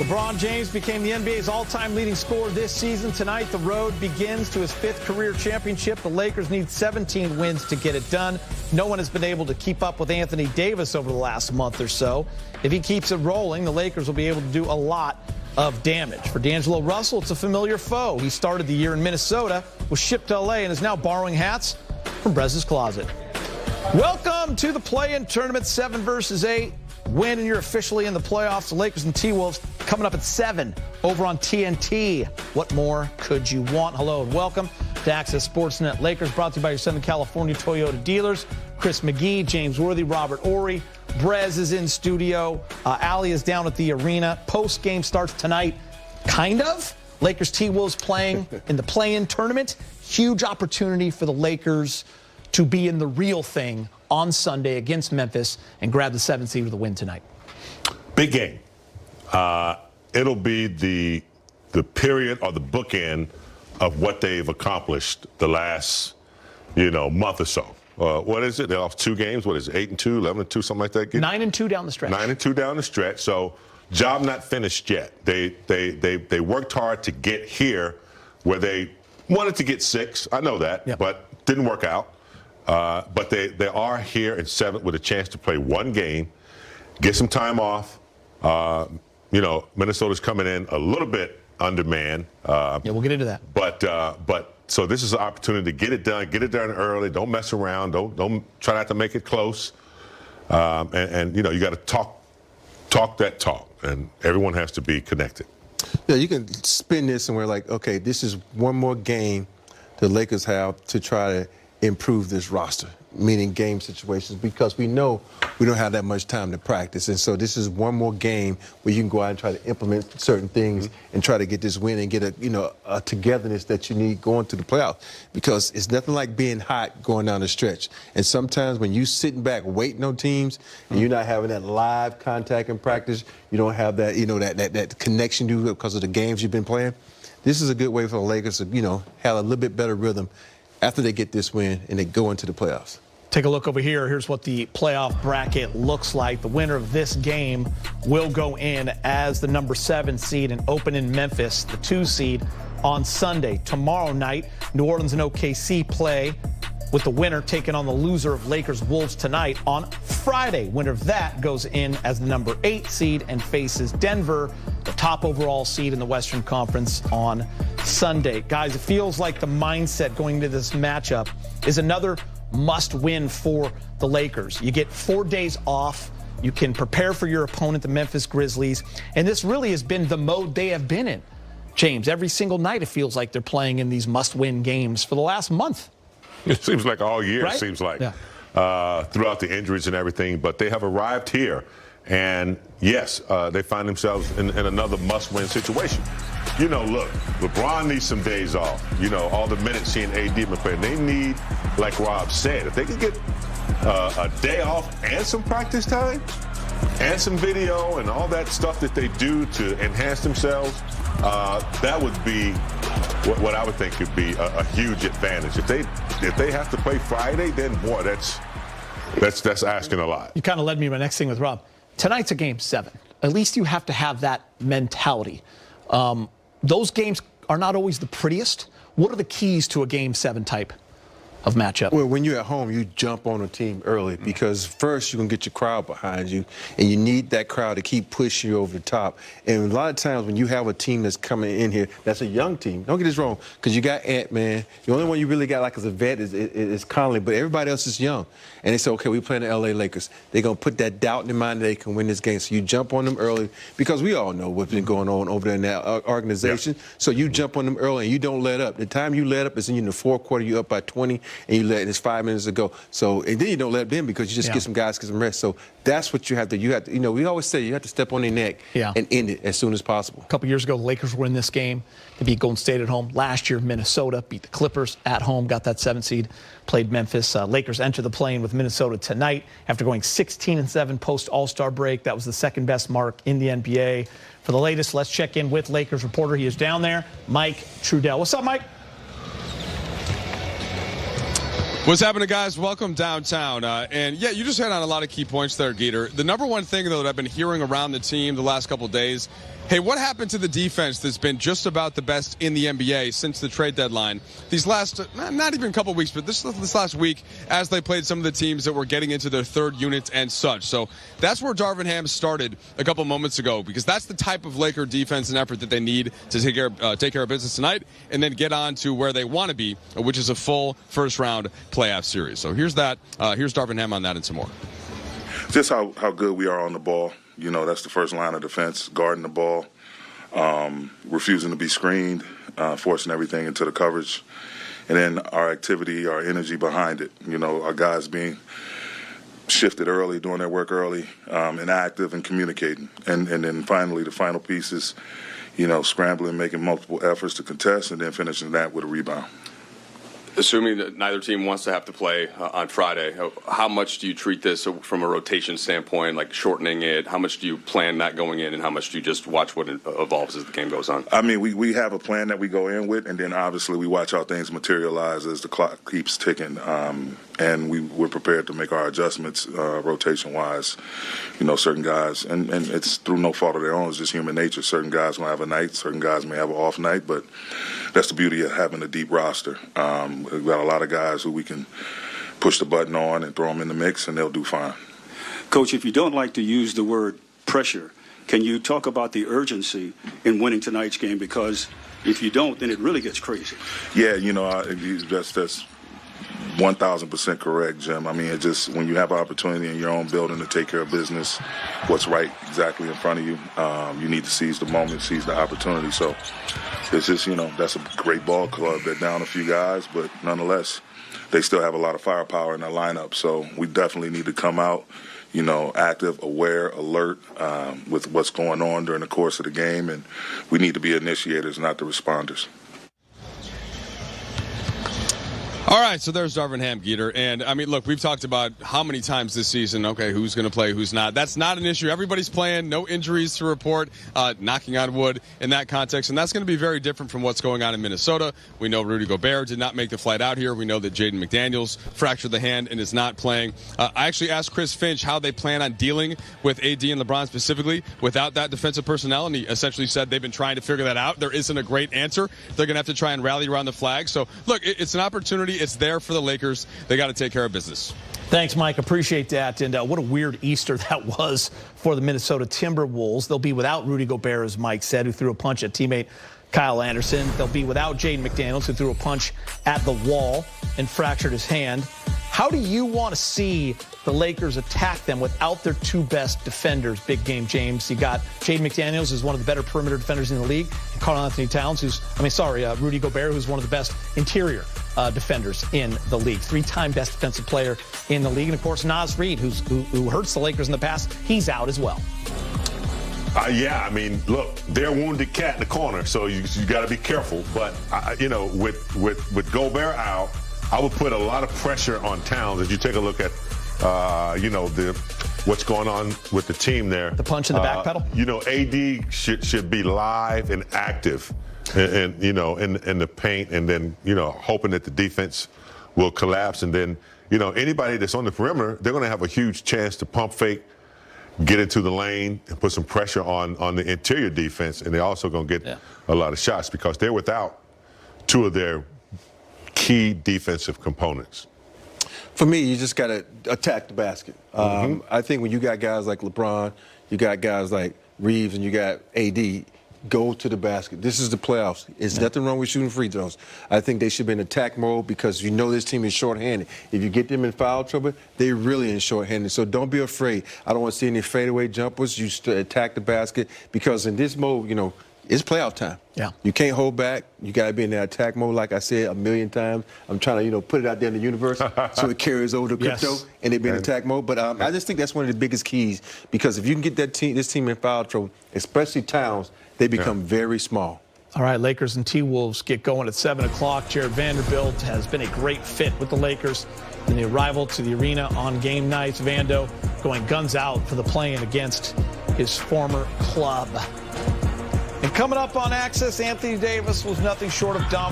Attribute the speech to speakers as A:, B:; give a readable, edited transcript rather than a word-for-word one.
A: LeBron James became the NBA's all-time leading scorer this season. Tonight, the road begins to his 5th career championship. The Lakers need 17 wins to get it done. No one has been able to keep up with Anthony Davis over the last month or so. If he keeps it rolling, the Lakers will be able to do a lot of damage. For D'Angelo Russell, it's a familiar foe. He started the year in Minnesota, was shipped to LA, and is now borrowing hats from Brez's closet. Welcome to the play-in tournament, 7 versus 8. Win and you're officially in the playoffs. The Lakers and T-Wolves coming up at 7 over on TNT. What more could you want? Hello and welcome to Access Sportsnet. Lakers brought to you by your Southern California Toyota dealers. Chris McGee, James Worthy, Robert Ory. Brez is in studio. Ali is down at the arena. Post-game starts tonight, kind of. Lakers T-Wolves playing in the play-in tournament. Huge opportunity for the Lakers to be in the real thing on Sunday against Memphis and grab the 7th seed with a win tonight.
B: Big game. It'll be the period or the bookend of what they've accomplished the last, month or so. What is it? They're off 2 games. What is it? 8-2, 11-2, something like that.
A: 9-2 down the stretch.
B: 9-2 down the stretch. So job not finished yet. They worked hard to get here where they wanted to get 6. I know that,
A: yep.
B: But didn't work out. But they are here in 7th with a chance to play 1 game, get some time off. Minnesota's coming in a little bit undermanned.
A: Yeah, we'll get into that.
B: But so this is an opportunity to get it done early. Don't mess around. Don't try not to make it close. You got to talk that talk, and everyone has to be connected.
C: Yeah, you can spin this and we're like, okay, this is one more game the Lakers have to try to improve this roster, meaning game situations, because we know we don't have that much time to practice. And so this is one more game where you can go out and try to implement certain things and try to get this win and get a togetherness that you need going to the playoffs, because it's nothing like being hot going down the stretch. And sometimes when you sitting back waiting on teams and you're not having that live contact in practice, you don't have that, that connection to it because of the games you've been playing. This is a good way for the Lakers to, have a little bit better rhythm after they get this win and they go into the playoffs.
A: Take a look over here. Here's what the playoff bracket looks like. The winner of this game will go in as the number 7 seed and open in Memphis, the 2 seed on Sunday. Tomorrow night, New Orleans and OKC play, with the winner taking on the loser of Lakers-Wolves tonight. On Friday, winner of that goes in as the number 8 seed and faces Denver, the top overall seed in the Western Conference, on Sunday. Guys, it feels like the mindset going into this matchup is another must-win for the Lakers. You get 4 days off. You can prepare for your opponent, the Memphis Grizzlies. And this really has been the mode they have been in. James, every single night it feels like they're playing in these must-win games for the last month.
B: It seems like all year,
A: right?
B: It seems like,
A: yeah.
B: Throughout the injuries and everything. But they have arrived here. And, yes, they find themselves in another must-win situation. Look, LeBron needs some days off. All the minutes he and AD been playing. They need, like Rob said, if they could get a day off and some practice time and some video and all that stuff that they do to enhance themselves, that would be what I would think could be a huge advantage. If they have to play Friday, then, boy, that's asking a lot.
A: You kind of led me to my next thing with Rob. Tonight's a game 7. At least you have to have that mentality. Those games are not always the prettiest. What are the keys to a game 7 type of matchup?
C: Well, when you're at home, you jump on a team early, because first you're going to get your crowd behind you, and you need that crowd to keep pushing you over the top. And a lot of times when you have a team that's coming in here, that's a young team. Don't get this wrong, because you got Ant-Man. The only one you really got like as a vet is Conley, but everybody else is young. And they say, okay, we're playing the L.A. Lakers. They're going to put that doubt in their mind that they can win this game. So you jump on them early, because we all know what's been going on over there in that organization. Yeah. So you jump on them early, and you don't let up. The time you let up is in the 4th quarter, you're up by 20, and you let it. It's 5 minutes to go. So, and then you don't let them in, because you just get some guys get some rest. So that's what you have to, we always say you have to step on their neck and end it as soon as possible.
A: A couple years ago, the Lakers were in this game. They beat Golden State at home. Last year, Minnesota beat the Clippers at home, got that 7th seed, played Memphis. Lakers enter the play-in with Minnesota tonight after going 16-7 post-All-Star break. That was the 2nd best mark in the NBA. For the latest, let's check in with Lakers reporter. He is down there, Mike Trudell. What's up, Mike?
D: What's happening, guys? Welcome downtown. And yeah, you just hit on a lot of key points there, Geeter. The number one thing, though, that I've been hearing around the team the last couple of days, hey, what happened to the defense that's been just about the best in the NBA since the trade deadline? These last, not even a couple of weeks, but this last week, as they played some of the teams that were getting into their third units and such. So that's where Darvin Ham started a couple moments ago, because that's the type of Laker defense and effort that they need to take care of business tonight and then get on to where they want to be, which is a full first-round playoff series. So here's Darvin Ham on that and some more.
E: Just how good we are on the ball. You know, that's the first line of defense, guarding the ball, refusing to be screened, forcing everything into the coverage. And then our activity, our energy behind it. You know, our guys being shifted early, doing their work early, and active and communicating. And then finally, the final piece is, you know, scrambling, making multiple efforts to contest, and then finishing that with a rebound.
F: Assuming that neither team wants to have to play on Friday, how much do you treat this from a rotation standpoint, like shortening it? How much do you plan that going in, and how much do you just watch what evolves as the game goes on?
E: I mean, we have a plan that we go in with, and then obviously we watch how things materialize as the clock keeps ticking. And we're prepared to make our adjustments rotation-wise. You know, certain guys, and it's through no fault of their own, it's just human nature. Certain guys will have a night, certain guys may have an off night, but that's the beauty of having a deep roster. We've got a lot of guys who we can push the button on and throw them in the mix, and they'll do fine.
G: Coach, if you don't like to use the word pressure, can you talk about the urgency in winning tonight's game? Because if you don't, then it really gets crazy.
E: Yeah, you know, that's 1,000% correct, Jim. I mean, it just, when you have an opportunity in your own building to take care of business, what's right exactly in front of you, you need to seize the moment, seize the opportunity. So it's just, you know, that's a great ball club. They're down a few guys, but nonetheless, they still have a lot of firepower in their lineup. So we definitely need to come out, you know, active, aware, alert with what's going on during the course of the game. And we need to be initiators, not the responders.
D: All right, so there's Darvin Ham, Geeter. And, I mean, look, we've talked about how many times this season, okay, who's going to play, who's not. That's not an issue. Everybody's playing, no injuries to report, knocking on wood in that context. And that's going to be very different from what's going on in Minnesota. We know Rudy Gobert did not make the flight out here. We know that Jaden McDaniels fractured the hand and is not playing. I actually asked Chris Finch how they plan on dealing with AD and LeBron specifically without that defensive personnel, and he essentially said they've been trying to figure that out. There isn't a great answer. They're going to have to try and rally around the flag. So, look, it's an opportunity. It's there for the Lakers. They got to take care of business.
A: Thanks, Mike. Appreciate that. And what a weird Easter that was for the Minnesota Timberwolves. They'll be without Rudy Gobert, as Mike said, who threw a punch at teammate Kyle Anderson. They'll be without Jaden McDaniels, who threw a punch at the wall and fractured his hand. How do you want to see the Lakers attack them without their two best defenders? Big game, James. You got Jaden McDaniels, who's one of the better perimeter defenders in the league, and Karl-Anthony Towns, Rudy Gobert, who's one of the best interior defenders in the league. Three-time best defensive player in the league. And, of course, Naz Reid, who hurts the Lakers in the past, he's out as well.
B: Yeah, I mean, look, they're a wounded cat in the corner, so you got to be careful. But, you know, with Gobert out, I would put a lot of pressure on Towns. As you take a look at, you know, what's going on with the team there.
A: The punch in the back pedal?
B: You know, AD should be live and active, and you know, in the paint, and then, you know, hoping that the defense will collapse. And then, you know, anybody that's on the perimeter, they're going to have a huge chance to pump fake, get into the lane, and put some pressure on the interior defense. And they're also going to get a lot of shots because they're without two of their key defensive components.
C: For me, you just got to attack the basket. I think when you got guys like LeBron, you got guys like Reeves, and you got AD, go to the basket. This is the playoffs. There's nothing wrong with shooting free throws. I think they should be in attack mode because you know this team is shorthanded. If you get them in foul trouble, they're really in shorthanded. So don't be afraid. I don't want to see any fadeaway jumpers. You attack the basket because in this mode, you know, it's playoff time.
A: Yeah.
C: You can't hold back. You got to be in that attack mode, like I said a million times. I'm trying to, you know, put it out there in the universe so it carries over to crypto and they be in attack mode. But I just think that's one of the biggest keys because if you can get this team in foul trouble, especially Towns, they become very small.
A: All right, Lakers and T-Wolves get going at 7 o'clock. Jared Vanderbilt has been a great fit with the Lakers in the arrival to the arena on game nights. Vando going guns out for the play-in against his former club. And coming up on Access, Anthony Davis was nothing short of dominant.